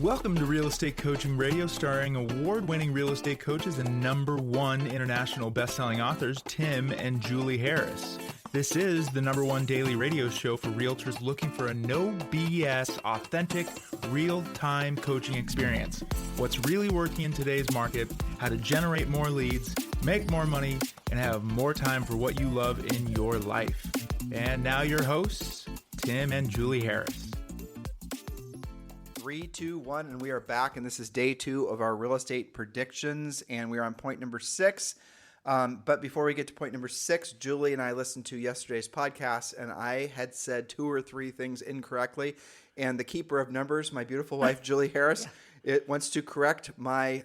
Welcome to Real Estate Coaching Radio, starring award-winning real estate coaches and #1 international best-selling authors, Tim and Julie Harris. This is the #1 daily radio show for realtors looking for a no BS, authentic, real-time coaching experience. What's really working in today's market, how to generate more leads, make more money, and have more time for what you love in your life. And now your hosts, Tim and Julie Harris. 3, 2, 1, and we are back, and this is day 2 of our real estate predictions, and we are on point number 6. But before we get to point number 6, Julie and I listened to yesterday's podcast, and I had said 2 or 3 things incorrectly, and the keeper of numbers, my beautiful wife, Julie Harris, it wants to correct my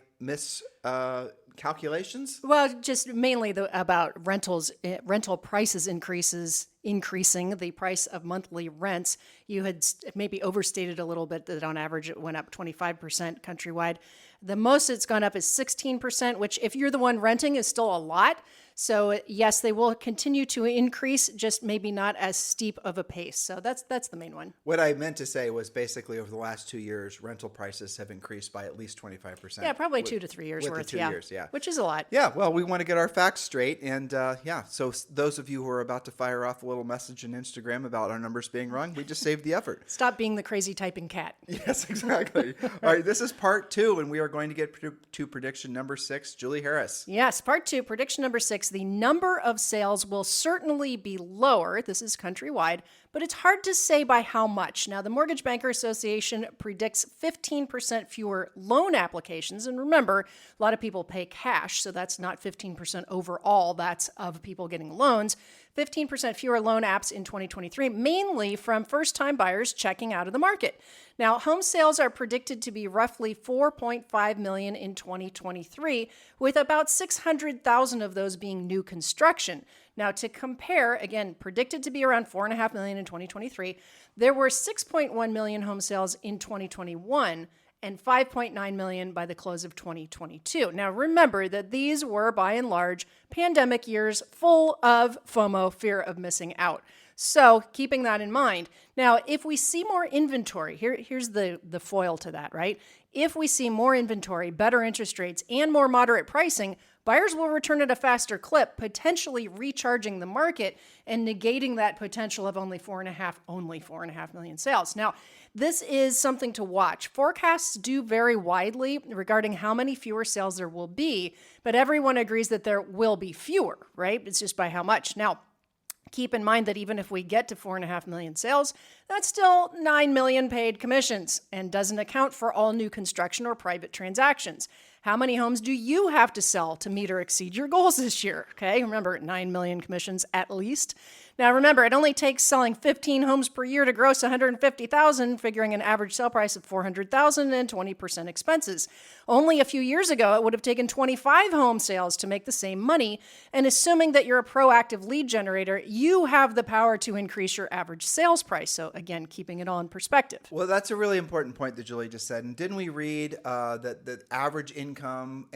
calculations. Well, just mainly about rentals, rental prices increasing the price of monthly rents. You had maybe overstated a little bit that on average it went up 25% countrywide. The most it's gone up is 16%, which if you're the one renting is still a lot. So yes, they will continue to increase, just maybe not as steep of a pace. So that's the main one. What I meant to say was basically over the last 2 years, rental prices have increased by at least 25%. Yeah, probably 2 to 3 years worth. 2 years, yeah. Which is a lot. Yeah, well, we want to get our facts straight. And so those of you who are about to fire off a little message on Instagram about our numbers being wrong, we just saved the effort. Stop being the crazy typing cat. Yes, exactly. All right, this is part 2, and we are going to get to prediction number 6. Julie Harris. Yes, part 2, prediction number 6. The number of sales will certainly be lower. This is countrywide, but it's hard to say by how much. Now, the Mortgage Banker Association predicts 15% fewer loan applications. And remember, a lot of people pay cash, so that's not 15% overall. That's of people getting loans. 15% fewer loan apps in 2023, mainly from first-time buyers checking out of the market. Now, home sales are predicted to be roughly 4.5 million in 2023, with about 600,000 of those being new construction. Now, to compare, again, predicted to be around 4.5 million in 2023, there were 6.1 million home sales in 2021 and 5.9 million by the close of 2022. Now, remember that these were, by and large, pandemic years full of FOMO, fear of missing out. So keeping that in mind. Now, if we see more inventory, here's the foil to that, right? If we see more inventory, better interest rates, and more moderate pricing, buyers will return at a faster clip, potentially recharging the market and negating that potential of only 4.5 million sales. Now, this is something to watch. Forecasts do vary widely regarding how many fewer sales there will be, but everyone agrees that there will be fewer, right? It's just by how much. Now, keep in mind that even if we get to 4.5 million sales, that's still 9 million paid commissions and doesn't account for all new construction or private transactions. How many homes do you have to sell to meet or exceed your goals this year? Okay, remember, 9 million commissions at least. Now remember, it only takes selling 15 homes per year to gross 150,000, figuring an average sale price of 400,000 and 20% expenses. Only a few years ago, it would have taken 25 home sales to make the same money. And assuming that you're a proactive lead generator, you have the power to increase your average sales price. So again, keeping it all in perspective. Well, that's a really important point that Julie just said. And didn't we read that the average income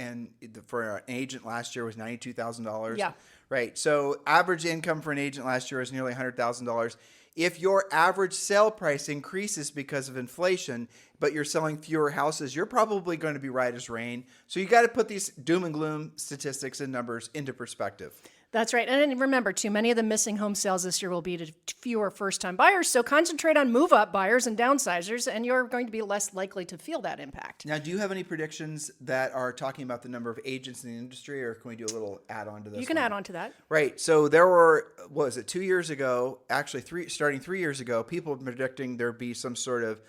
for an agent last year was $92,000? Yeah. Right. So average income for an agent last year was nearly $100,000. If your average sale price increases because of inflation, but you're selling fewer houses, you're probably going to be right as rain. So you got to put these doom and gloom statistics and numbers into perspective. That's right. And remember, too, many of the missing home sales this year will be to fewer first-time buyers. So concentrate on move-up buyers and downsizers, and you're going to be less likely to feel that impact. Now, do you have any predictions that are talking about the number of agents in the industry, or can we do a little add-on to this? You can add on to that. Right. So there were, 2 years ago, actually starting 3 years ago, people were predicting there'd be some sort of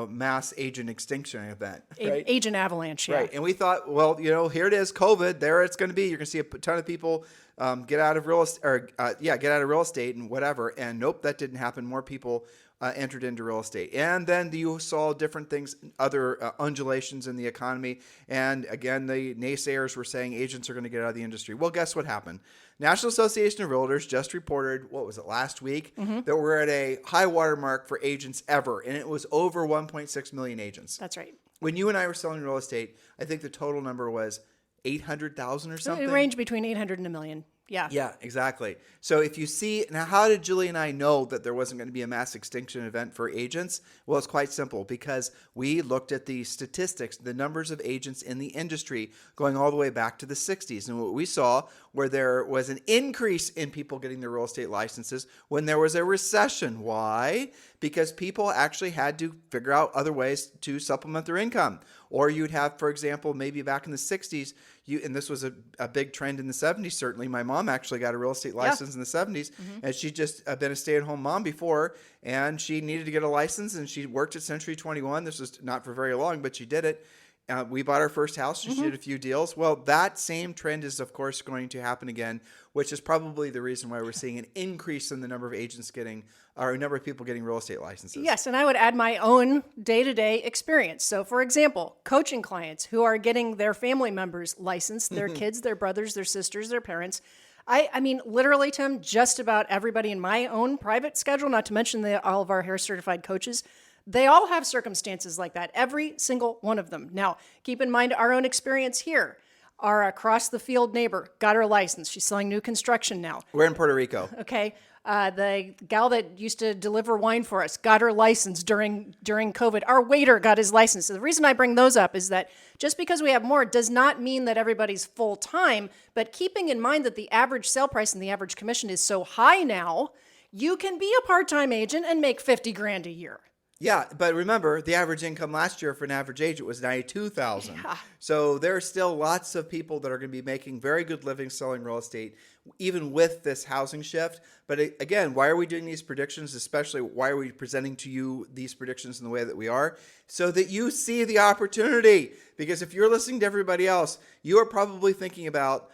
mass agent extinction event. Right? Agent avalanche, yeah. Right. And we thought, well, here it is, COVID. There it's going to be. You're going to see a ton of people get out of real estate and whatever. And nope, that didn't happen. More people entered into real estate. And then you saw different things, other undulations in the economy. And again, the naysayers were saying agents are going to get out of the industry. Well, guess what happened? National Association of Realtors just reported, last week, that we're at a high water mark for agents ever. And it was over 1.6 million agents. That's right. When you and I were selling real estate, I think the total number was 800,000 or something. It ranged between 800 and a million. Yeah. Yeah, exactly. So if you see, now how did Julie and I know that there wasn't going to be a mass extinction event for agents? Well, it's quite simple because we looked at the statistics, the numbers of agents in the industry going all the way back to the 60s. And what we saw where there was an increase in people getting their real estate licenses when there was a recession. Why? Because people actually had to figure out other ways to supplement their income. Or you'd have, for example, maybe back in the 60s, and this was a big trend in the 70s, certainly. My mom actually got a real estate license in the 70s, and she'd just been a stay-at-home mom before, and she needed to get a license, and she worked at Century 21. This was not for very long, but she did it. We bought our first house. She did a few deals. Well, that same trend is, of course, going to happen again, which is probably the reason why we're seeing an increase in the number of agents getting, or a number of people getting real estate licenses. Yes, and I would add my own day-to-day experience. So, for example, coaching clients who are getting their family members licensed, their kids, their brothers, their sisters, their parents. I mean, literally, Tim, just about everybody in my own private schedule, not to mention all of our hair certified coaches, they all have circumstances like that, every single one of them. Now, keep in mind our own experience here. Our across the field neighbor got her license. She's selling new construction now. We're in Puerto Rico. Okay. The gal that used to deliver wine for us got her license during COVID. Our waiter got his license. So the reason I bring those up is that just because we have more does not mean that everybody's full time, but keeping in mind that the average sale price and the average commission is so high now, you can be a part-time agent and make $50,000 a year. Yeah, but remember, the average income last year for an average agent was $92,000. Yeah. So there are still lots of people that are going to be making very good livings selling real estate, even with this housing shift. But again, why are we doing these predictions? Especially, why are we presenting to you these predictions in the way that we are? So that you see the opportunity. Because if you're listening to everybody else, you are probably thinking about,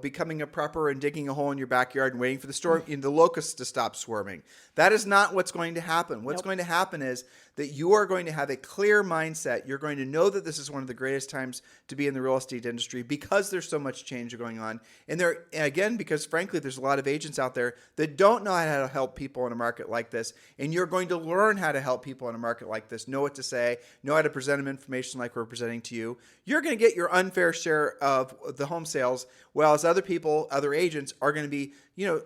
becoming a prepper and digging a hole in your backyard and waiting for the locusts to stop swarming. That is not what's going to happen. What's going to happen is that you are going to have a clear mindset. You're going to know that this is one of the greatest times to be in the real estate industry because there's so much change going on. And again, because frankly, there's a lot of agents out there that don't know how to help people in a market like this. And you're going to learn how to help people in a market like this, know what to say, know how to present them information like we're presenting to you. You're going to get your unfair share of the home sales, whereas other agents are going to be,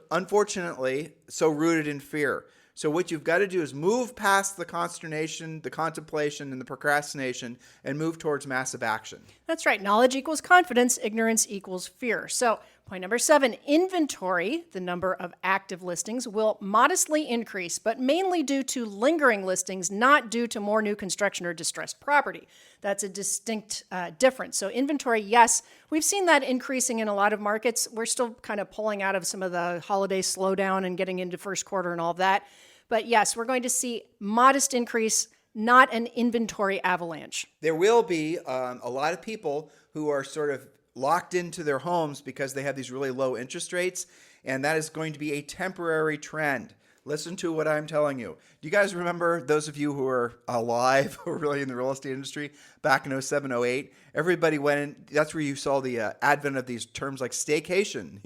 unfortunately, so rooted in fear. So what you've got to do is move past the consternation, the contemplation, and the procrastination and move towards massive action. That's right. Knowledge equals confidence. Ignorance equals fear. So point number 7, inventory, the number of active listings, will modestly increase, but mainly due to lingering listings, not due to more new construction or distressed property. That's a distinct difference. So inventory, yes, we've seen that increasing in a lot of markets. We're still kind of pulling out of some of the holiday slowdown and getting into first quarter and all of that. But yes, we're going to see modest increase, not an inventory avalanche. There will be a lot of people who are sort of locked into their homes because they have these really low interest rates, and that is going to be a temporary trend. Listen to what I'm telling you. Do you guys remember, those of you who are alive, who are really in the real estate industry, back in 07, 08, everybody went in, that's where you saw the advent of these terms like staycation,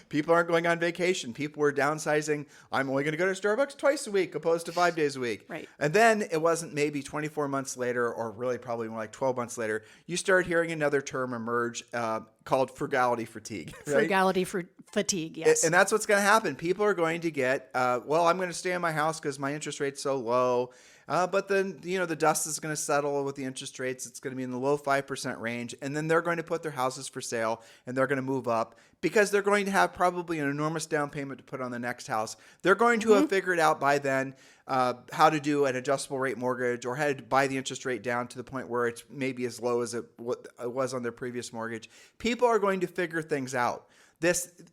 People aren't going on vacation. People were downsizing. I'm only going to go to Starbucks twice a week opposed to 5 days a week. Right. And then it wasn't maybe 24 months later, or really probably more like 12 months later, you started hearing another term emerge called frugality fatigue. Right? Frugality fatigue, yes. And that's what's going to happen. People are going to get, I'm going to stay in my house because my interest rate's so low. But then, the dust is going to settle with the interest rates. It's going to be in the low 5% range. And then they're going to put their houses for sale and they're going to move up because they're going to have probably an enormous down payment to put on the next house. They're going to have figured out by then how to do an adjustable rate mortgage or how to buy the interest rate down to the point where it's maybe as low as it was on their previous mortgage. People are going to figure things out.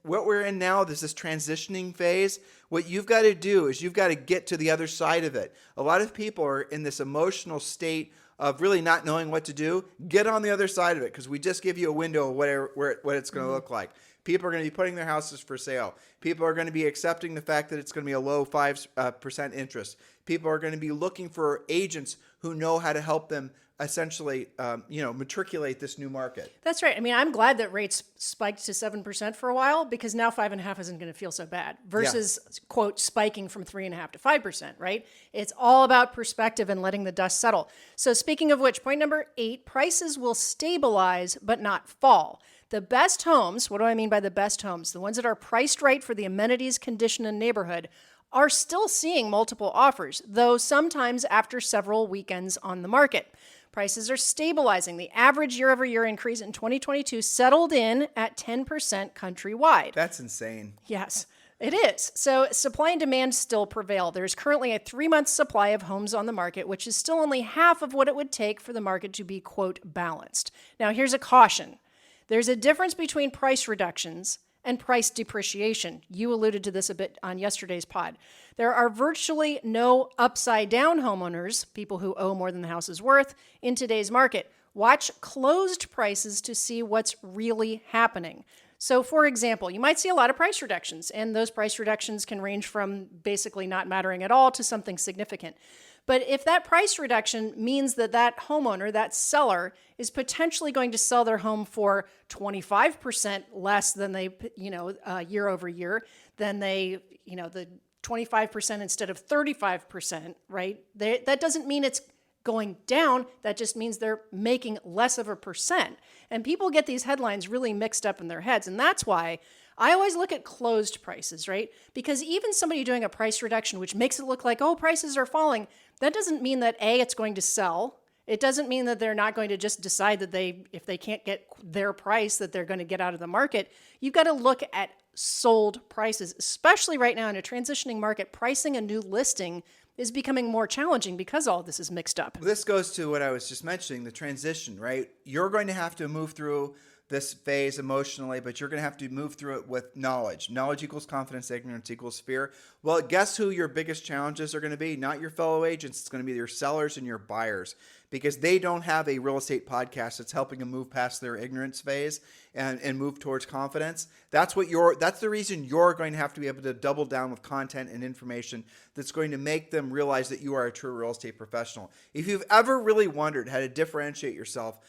What we're in now, this transitioning phase. What you've got to do is you've got to get to the other side of it. A lot of people are in this emotional state of really not knowing what to do. Get on the other side of it because we just give you a window of what it's going to look like. People are going to be putting their houses for sale. People are going to be accepting the fact that it's going to be a low 5% interest. People are going to be looking for agents who know how to help them essentially, matriculate this new market. That's right. I mean, I'm glad that rates spiked to 7% for a while because now 5.5% isn't going to feel so bad versus, quote, spiking from 3.5% to 5%, right? It's all about perspective and letting the dust settle. So speaking of which, point number 8, prices will stabilize but not fall. The best homes, what do I mean by the best homes? The ones that are priced right for the amenities, condition, and neighborhood are still seeing multiple offers, though sometimes after several weekends on the market. Prices are stabilizing. The average year-over-year increase in 2022 settled in at 10% countrywide. That's insane. Yes, it is. So supply and demand still prevail. There's currently a 3-month supply of homes on the market, which is still only half of what it would take for the market to be, quote, balanced. Now, here's a caution. There's a difference between price reductions and price depreciation. You alluded to this a bit on yesterday's pod. There are virtually no upside-down homeowners, people who owe more than the house is worth, in today's market. Watch closed prices to see what's really happening. So, for example, you might see a lot of price reductions, and those price reductions can range from basically not mattering at all to something significant. But if that price reduction means that that homeowner, that seller, is potentially going to sell their home for 25% less than they, year over year, then they, the 25% instead of 35%, right? That doesn't mean it's going down. That just means they're making less of a percent. And people get these headlines really mixed up in their heads. And that's why I always look at closed prices, right? Because even somebody doing a price reduction, which makes it look like, oh, prices are falling, that doesn't mean that A, it's going to sell. It doesn't mean that they're not going to just decide that if they can't get their price, that they're going to get out of the market. You've got to look at sold prices, especially right now in a transitioning market. Pricing a new listing is becoming more challenging because all of this is mixed up. This goes to what I was just mentioning, the transition, right? You're going to have to move through this phase emotionally, but you're going to have to move through it with knowledge. Knowledge equals confidence, ignorance equals fear. Well, guess who your biggest challenges are going to be? Not your fellow agents. It's going to be your sellers and your buyers, because they don't have a real estate podcast that's helping them move past their ignorance phase and move towards confidence. That's the reason you're going to have to be able to double down with content and information that's going to make them realize that you are a true real estate professional. If you've ever really wondered how to differentiate yourself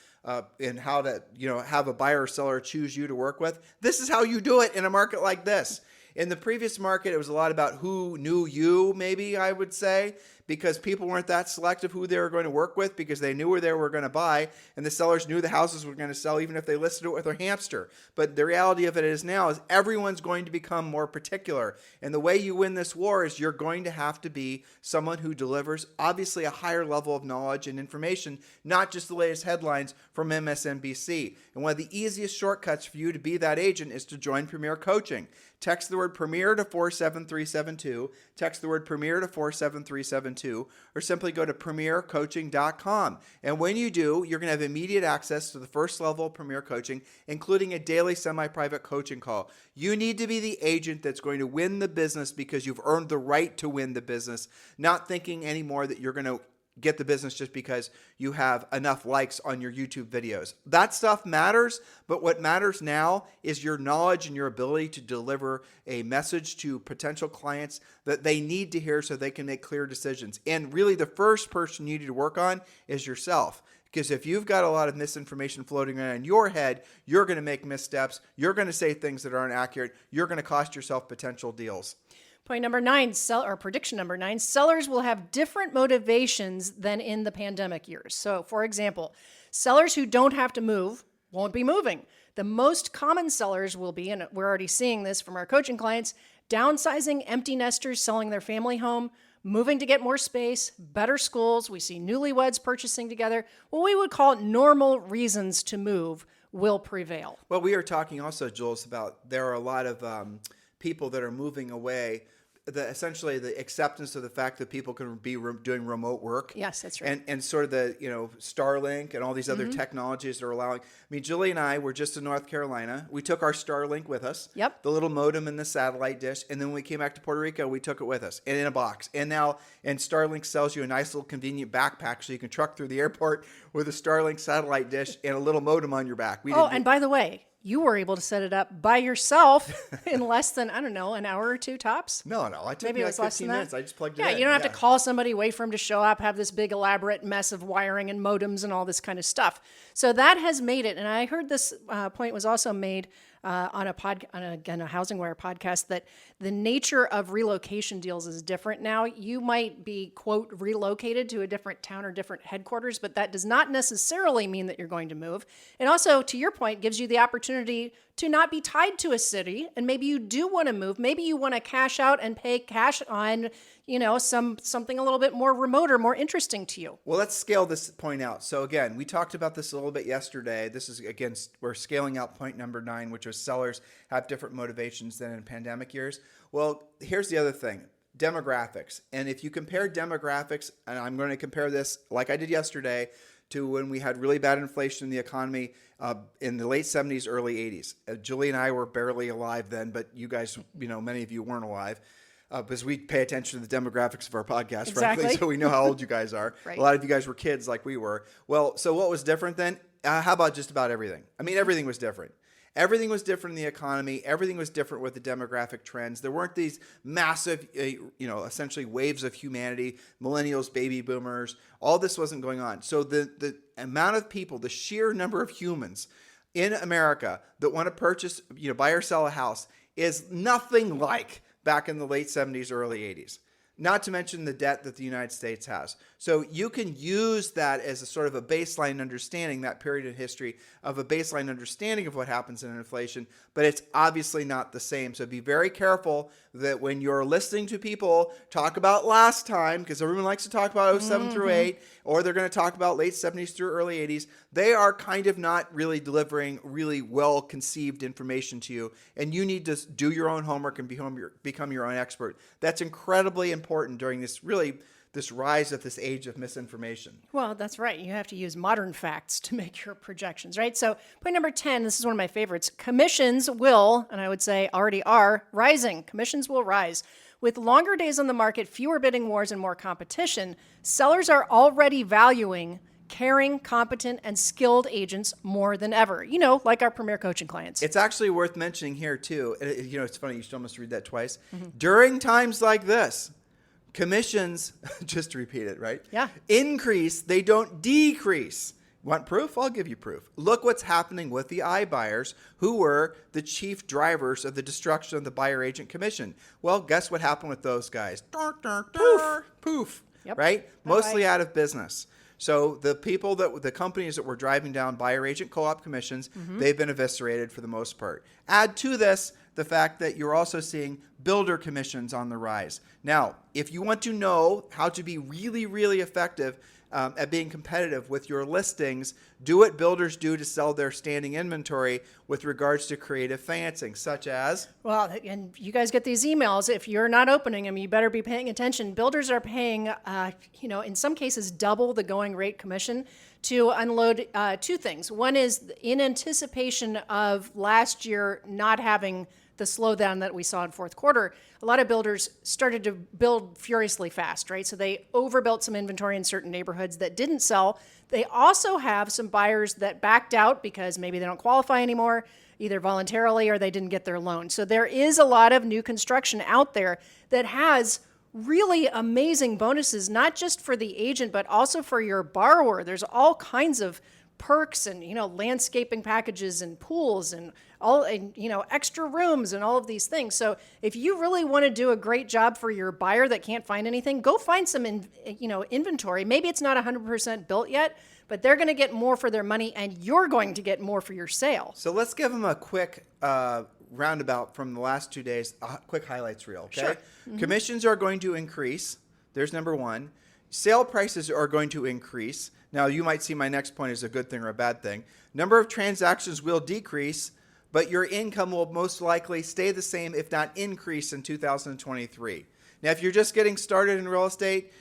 and how to, have a buyer or seller choose you to work with, this is how you do it in a market like this. In the previous market, it was a lot about who knew you, maybe I would say, because people weren't that selective who they were going to work with because they knew where they were going to buy, and the sellers knew the houses were going to sell even if they listed it with their hamster. But the reality of it is now is everyone's going to become more particular. And the way you win this war is you're going to have to be someone who delivers obviously a higher level of knowledge and information, not just the latest headlines from MSNBC. And one of the easiest shortcuts for you to be that agent is to join Premier Coaching. Text the word Premier to 47372, text the word Premier to 47372, or simply go to premiercoaching.com. And when you do, you're going to have immediate access to the first level of Premier Coaching, including a daily semi-private coaching call. You need to be the agent that's going to win the business because you've earned the right to win the business, not thinking anymore that you're going to get the business just because you have enough likes on your YouTube videos. That stuff matters, but what matters now is your knowledge and your ability to deliver a message to potential clients that they need to hear so they can make clear decisions. And really the first person you need to work on is yourself. Because if you've got a lot of misinformation floating around in your head, you're going to make missteps. You're going to say things that aren't accurate. You're going to cost yourself potential deals. Point number 9, prediction number 9, sellers will have different motivations than in the pandemic years. So, for example, sellers who don't have to move won't be moving. The most common sellers will be, and we're already seeing this from our coaching clients, downsizing, empty nesters selling their family home, moving to get more space, better schools. We see newlyweds purchasing together. What we would call normal reasons to move will prevail. Well, we are talking also, Jules, about there are a lot of people that are moving away. Essentially the acceptance of the fact that people can be doing remote work. Yes, that's right. And sort of the, Starlink and all these other technologies that are allowing. I mean, Julie and I were just in North Carolina. We took our Starlink with us. Yep. The little modem and the satellite dish. And then when we came back to Puerto Rico, we took it with us and in a box. And Starlink sells you a nice little convenient backpack so you can truck through the airport with a Starlink satellite dish and a little modem on your back. And by the way, you were able to set it up by yourself in less than, an hour or two tops. No. I took maybe like 15 minutes. I just plugged it in. Yeah, you don't have to call somebody, wait for them to show up, have this big elaborate mess of wiring and modems and all this kind of stuff. So that has made it, and I heard this point was also made on a Housing Wire podcast that the nature of relocation deals is different now. You might be, quote, relocated to a different town or different headquarters, but that does not necessarily mean that you're going to move. And also, to your point, gives you the opportunity to not be tied to a city. And maybe you do want to move. Maybe you want to cash out and pay cash on, something a little bit more remote or more interesting to you. Well, let's scale this point out. So again, we talked about this a little bit yesterday. This is, again, we're scaling out point number 9, which was sellers have different motivations than in pandemic years. Well, here's the other thing. Demographics. And if you compare demographics, and I'm going to compare this like I did yesterday to when we had really bad inflation in the economy in the late 70s, early 80s. Julie and I were barely alive then, but you guys, many of you weren't alive. Because we pay attention to the demographics of our podcast, frankly, so we know how old you guys are. Right. A lot of you guys were kids like we were. Well, so what was different then? How about just about everything? I mean, everything was different. Everything was different in the economy. Everything was different with the demographic trends. There weren't these massive, essentially waves of humanity, millennials, baby boomers. All this wasn't going on. So the amount of people, the sheer number of humans in America that want to purchase, buy or sell a house is nothing like back in the late 70s, early 80s. Not to mention the debt that the United States has. So you can use that as a sort of a baseline understanding, that period in history of a baseline understanding of what happens in inflation, but it's obviously not the same. So be very careful that when you're listening to people talk about last time, because everyone likes to talk about 07 through 8, or they're going to talk about late 70s through early 80s, they are kind of not really delivering really well-conceived information to you, and you need to do your own homework and become your own expert. That's incredibly important during this rise of this age of misinformation. Well, that's right. You have to use modern facts to make your projections, right? So point number 10, this is one of my favorites. Commissions will, and I would say already are, rising. Commissions will rise. With longer days on the market, fewer bidding wars, and more competition, sellers are already valuing caring, competent, and skilled agents more than ever, like our Premier Coaching clients. It's actually worth mentioning here, too. It's funny, you still must read that twice. During times like this, commissions, just to repeat it, right? Yeah. Increase, they don't decrease. Want proof? I'll give you proof. Look what's happening with the iBuyers, who were the chief drivers of the destruction of the buyer agent commission. Well, guess what happened with those guys? Poof. Yep. Right? Bye-bye. Mostly out of business. So the companies that were driving down buyer agent co-op commissions, they've been eviscerated for the most part. Add to this the fact that you're also seeing builder commissions on the rise. Now, if you want to know how to be really, really effective at being competitive with your listings, do what builders do to sell their standing inventory with regards to creative financing, such as... Well, and you guys get these emails. If you're not opening them, you better be paying attention. Builders are paying, in some cases, double the going rate commission to unload two things. One is in anticipation of last year not having the slowdown that we saw in fourth quarter, a lot of builders started to build furiously fast, right? So they overbuilt some inventory in certain neighborhoods that didn't sell. They also have some buyers that backed out because maybe they don't qualify anymore, either voluntarily or they didn't get their loan. So there is a lot of new construction out there that has really amazing bonuses, not just for the agent, but also for your borrower. There's all kinds of perks and, landscaping packages and pools and all, and, extra rooms and all of these things. So if you really want to do a great job for your buyer that can't find anything, go find some, inventory. Maybe it's not 100% built yet, but they're going to get more for their money and you're going to get more for your sale. So let's give them a quick roundabout from the last 2 days, a quick highlights reel, okay? Sure. Commissions are going to increase. There's number one. Sale prices are going to increase. Now, you might see my next point as a good thing or a bad thing. Number of transactions will decrease, but your income will most likely stay the same, if not increase, in 2023. Now, if you're just getting started in real estate,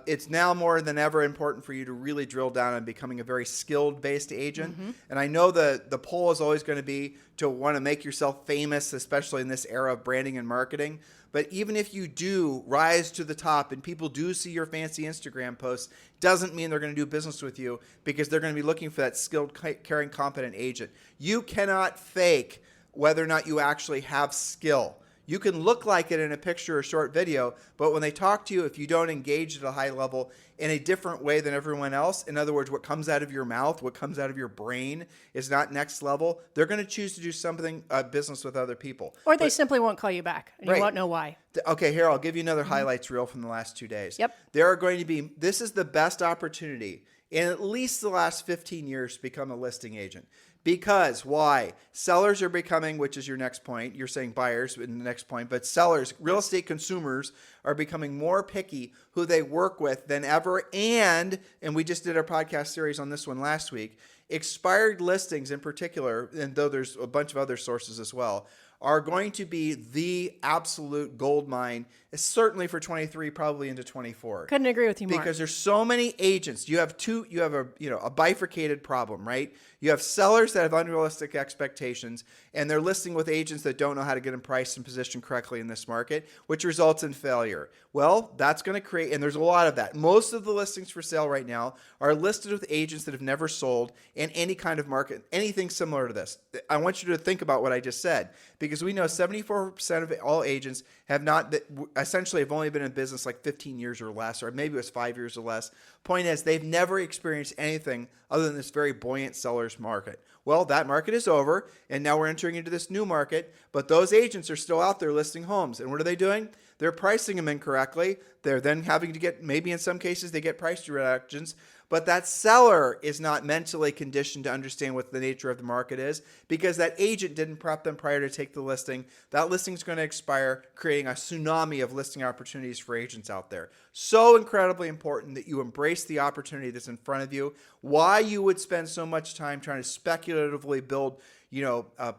it's now more than ever important for you to really drill down on becoming a very skilled-based agent. And I know the poll is always going to be to want to make yourself famous, especially in this era of branding and marketing. But even if you do rise to the top and people do see your fancy Instagram posts, doesn't mean they're going to do business with you, because they're going to be looking for that skilled, caring, competent agent. You cannot fake whether or not you actually have skill. You can look like it in a picture or short video, but when they talk to you, if you don't engage at a high level in a different way than everyone else, in other words, what comes out of your mouth, what comes out of your brain is not next level, they're going to choose to do something, business with other people. Or they simply won't call you back, and you won't know why. Okay, here, I'll give you another highlights reel from the last 2 days. Yep. There are going to be, this is the best opportunity in at least the last 15 years to become a listing agent. Because why? Sellers are becoming, which is your next point. You're saying buyers in the next point, but sellers, real estate consumers are becoming more picky who they work with than ever. And we just did our podcast series on this one last week. Expired listings in particular, and though there's a bunch of other sources as well, are going to be the absolute gold mine, certainly for 23, probably into 24. Couldn't agree with you more. Because there's so many agents. You have a bifurcated problem, right? You have sellers that have unrealistic expectations, and they're listing with agents that don't know how to get them priced and positioned correctly in this market, which results in failure. Well, that's going to create, and there's a lot of that. Most of the listings for sale right now are listed with agents that have never sold in any kind of market, anything similar to this. I want you to think about what I just said, because we know 74% of all agents have not, essentially have only been in business like 15 years or less, or maybe it was 5 years or less. Point is, they've never experienced anything other than this very buoyant seller's market. Well, that market is over, and now we're entering into this new market, but those agents are still out there listing homes. And what are they doing? They're pricing them incorrectly. They're then having to get, maybe in some cases, they get price reductions. But that seller is not mentally conditioned to understand what the nature of the market is because that agent didn't prep them prior to take the listing. That listing is going to expire, creating a tsunami of listing opportunities for agents out there. So incredibly important that you embrace the opportunity that's in front of you. Why you would spend so much time trying to speculatively build,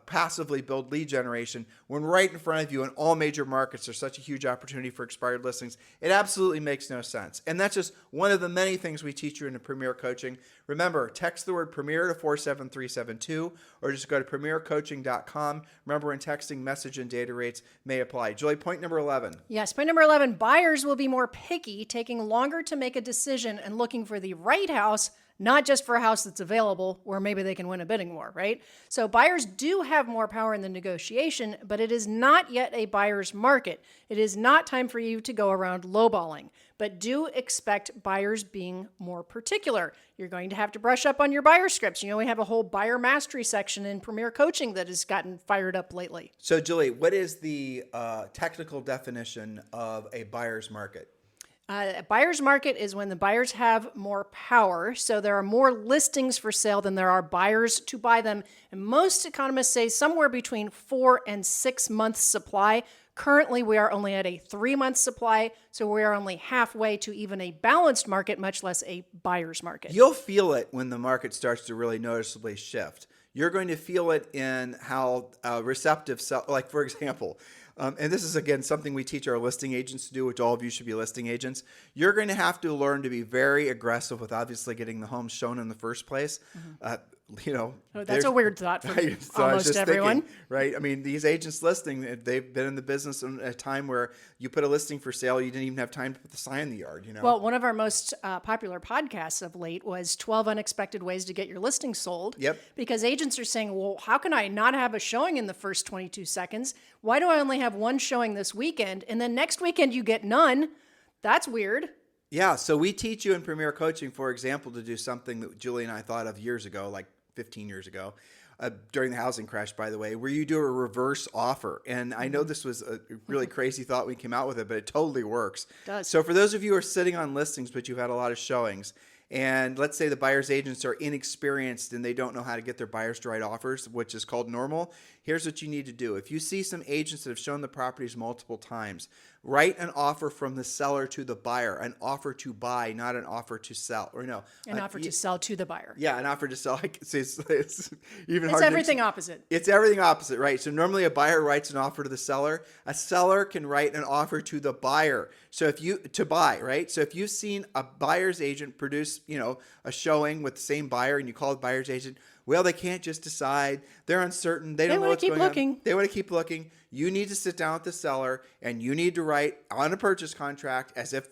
passively build lead generation when right in front of you in all major markets there's such a huge opportunity for expired listings. It absolutely makes no sense. And that's just one of the many things we teach you in the Premier Coaching. Remember, text the word Premier to 47372 or just go to premiercoaching.com. Remember, when texting, message and data rates may apply. Julie, point number 11. Yes, point number 11, buyers will be more picky, taking longer to make a decision and looking for the right house, not just for a house that's available where maybe they can win a bidding war, right? So buyers do have more power in the negotiation, but it is not yet a buyer's market. It is not time for you to go around lowballing, but do expect buyers being more particular. You're going to have to brush up on your buyer scripts. We have a whole buyer mastery section in Premier Coaching that has gotten fired up lately. So Julie, what is the technical definition of a buyer's market? A buyer's market is when the buyers have more power. So there are more listings for sale than there are buyers to buy them. And most economists say somewhere between 4 and 6 months supply. Currently, we are only at a 3-month supply. So we are only halfway to even a balanced market, much less a buyer's market. You'll feel it when the market starts to really noticeably shift. You're going to feel it in how receptive, like for example, and this is, again, something we teach our listing agents to do, which all of you should be listing agents. You're going to have to learn to be very aggressive with obviously getting the homes shown in the first place. That's a weird thought for almost everyone. Thinking, right? I mean, these agents listing, they've been in the business in a time where you put a listing for sale, you didn't even have time to put the sign in the yard, Well, one of our most popular podcasts of late was 12 Unexpected Ways to Get Your Listing Sold. Yep. Because agents are saying, well, how can I not have a showing in the first 22 seconds? Why do I only have one showing this weekend? And then next weekend you get none. That's weird. Yeah, so we teach you in Premier Coaching, for example, to do something that Julie and I thought of years ago, like 15 years ago, during the housing crash, by the way, where you do a reverse offer. And I know this was a really crazy thought when we came out with it, but it totally works. It does. So for those of you who are sitting on listings, but you've had a lot of showings, and let's say the buyer's agents are inexperienced and they don't know how to get their buyers to write offers, which is called normal, here's what you need to do. If you see some agents that have shown the properties multiple times, write an offer from the seller to the buyer, an offer to buy, not an offer to sell. Or no, an offer to sell to the buyer. Yeah, an offer to sell. It's even it's hard. Everything opposite. It's everything opposite, right? So normally a buyer writes an offer to the seller. A seller can write an offer to the buyer. So to buy, right? So if you've seen a buyer's agent produce, a showing with the same buyer, and you call the buyer's agent, well, they can't just decide. They're uncertain. They don't know wanna what's keep going looking. on. They want to keep looking. You need to sit down with the seller and you need to write on a purchase contract as if,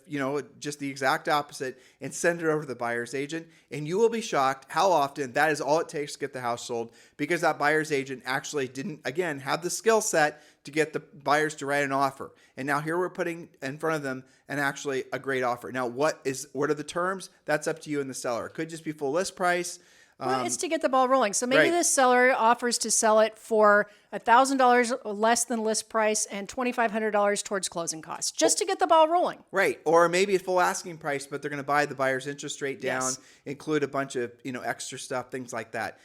just the exact opposite, and send it over to the buyer's agent. And you will be shocked how often that is all it takes to get the house sold, because that buyer's agent actually didn't, again, have the skill set to get the buyers to write an offer. And now here we're putting in front of them actually a great offer. Now, what are the terms? That's up to you and the seller. It could just be full list price. Well, it's to get the ball rolling. So maybe Right. this seller offers to sell it for $1,000 less than list price and $2,500 towards closing costs, just to get the ball rolling. Right. Or maybe a full asking price, but they're going to buy the buyer's interest rate down, Yes. include a bunch of, extra stuff, things like that.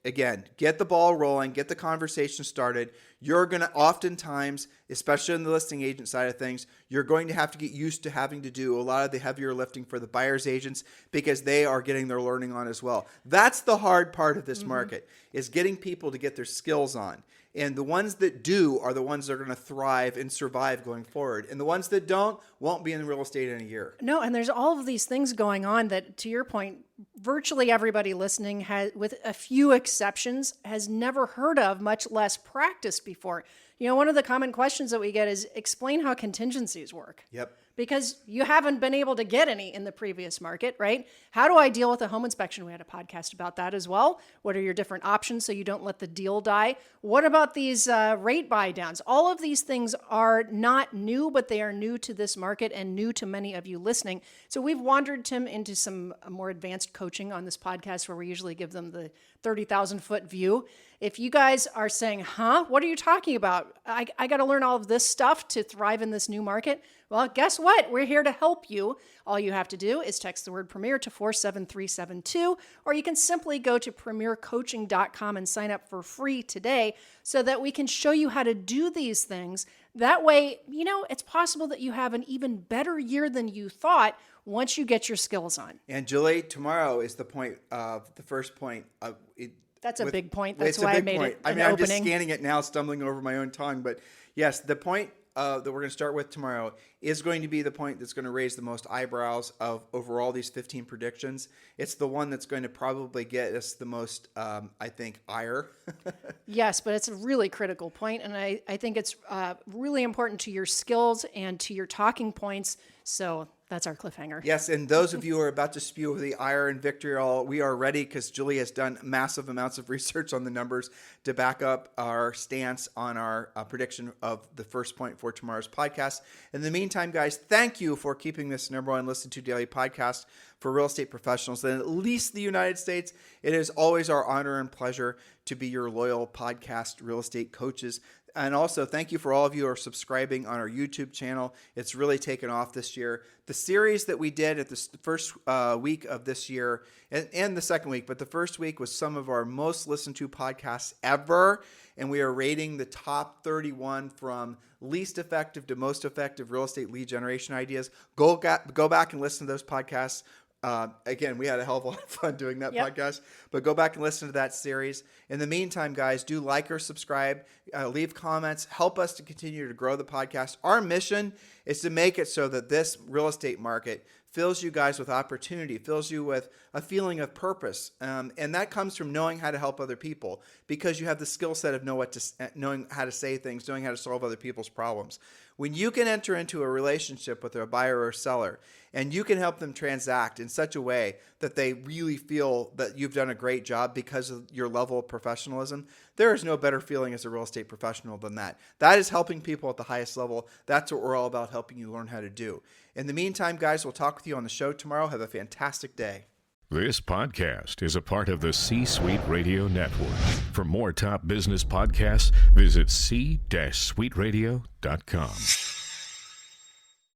Again, get the ball rolling, get the conversation started. You're going to oftentimes, especially in the listing agent side of things, you're going to have to get used to having to do a lot of the heavier lifting for the buyer's agents, because they are getting their learning on as well. That's the hard part of this market, is getting people to get their skills on. And the ones that do are the ones that are going to thrive and survive going forward. And the ones that don't won't be in real estate in a year. No, and there's all of these things going on that, to your point, virtually everybody listening has, with a few exceptions, has never heard of, much less practiced before. One of the common questions that we get is, explain how contingencies work. Yep. Because you haven't been able to get any in the previous market, right? How do I deal with a home inspection? We had a podcast about that as well. What are your different options so you don't let the deal die? What about these rate buy downs? All of these things are not new, but they are new to this market and new to many of you listening. So we've wandered, Tim, into some more advanced coaching on this podcast, where we usually give them the 30,000-foot view. If you guys are saying, what are you talking about? I got to learn all of this stuff to thrive in this new market. Well, guess what? We're here to help you. All you have to do is text the word Premier to 47372, or you can simply go to premiercoaching.com and sign up for free today, so that we can show you how to do these things. That way, it's possible that you have an even better year than you thought once you get your skills on. And Julie, tomorrow is the first point. That's a big point. That's why I made it an I'm opening. just scanning it now, stumbling over my own tongue. But yes, the point that we're going to start with tomorrow is going to be the point that's going to raise the most eyebrows over all these 15 predictions. It's the one that's going to probably get us the most, I think, ire. Yes, but it's a really critical point, and I think it's really important to your skills and to your talking points. So that's our cliffhanger. Yes, and those of you who are about to spew the ire and vitriol, we are ready, because Julie has done massive amounts of research on the numbers to back up our stance on our prediction of the first point for tomorrow's podcast. In the meantime, guys, thank you for keeping this #1 listened to daily podcast for real estate professionals in at least the United States. It is always our honor and pleasure to be your loyal podcast real estate coaches. And also, thank you for all of you who are subscribing on our YouTube channel. It's really taken off this year. The series that we did at the first week of this year, and the second week, but the first week was some of our most listened to podcasts ever. And we are rating the top 31 from least effective to most effective real estate lead generation ideas. Go back and listen to those podcasts. Again, we had a hell of a lot of fun doing that podcast, but go back and listen to that series. In the meantime, guys, do like or subscribe, leave comments, help us to continue to grow the podcast. Our mission is to make it so that this real estate market fills you guys with opportunity, fills you with a feeling of purpose. And that comes from knowing how to help other people, because you have the skill set of knowing how to say things, knowing how to solve other people's problems. When you can enter into a relationship with a buyer or seller, and you can help them transact in such a way that they really feel that you've done a great job because of your level of professionalism, there is no better feeling as a real estate professional than that. That is helping people at the highest level. That's what we're all about, helping you learn how to do. In the meantime, guys, we'll talk with you on the show tomorrow. Have a fantastic day. This podcast is a part of the C-Suite Radio Network. For more top business podcasts, visit c-suiteradio.com.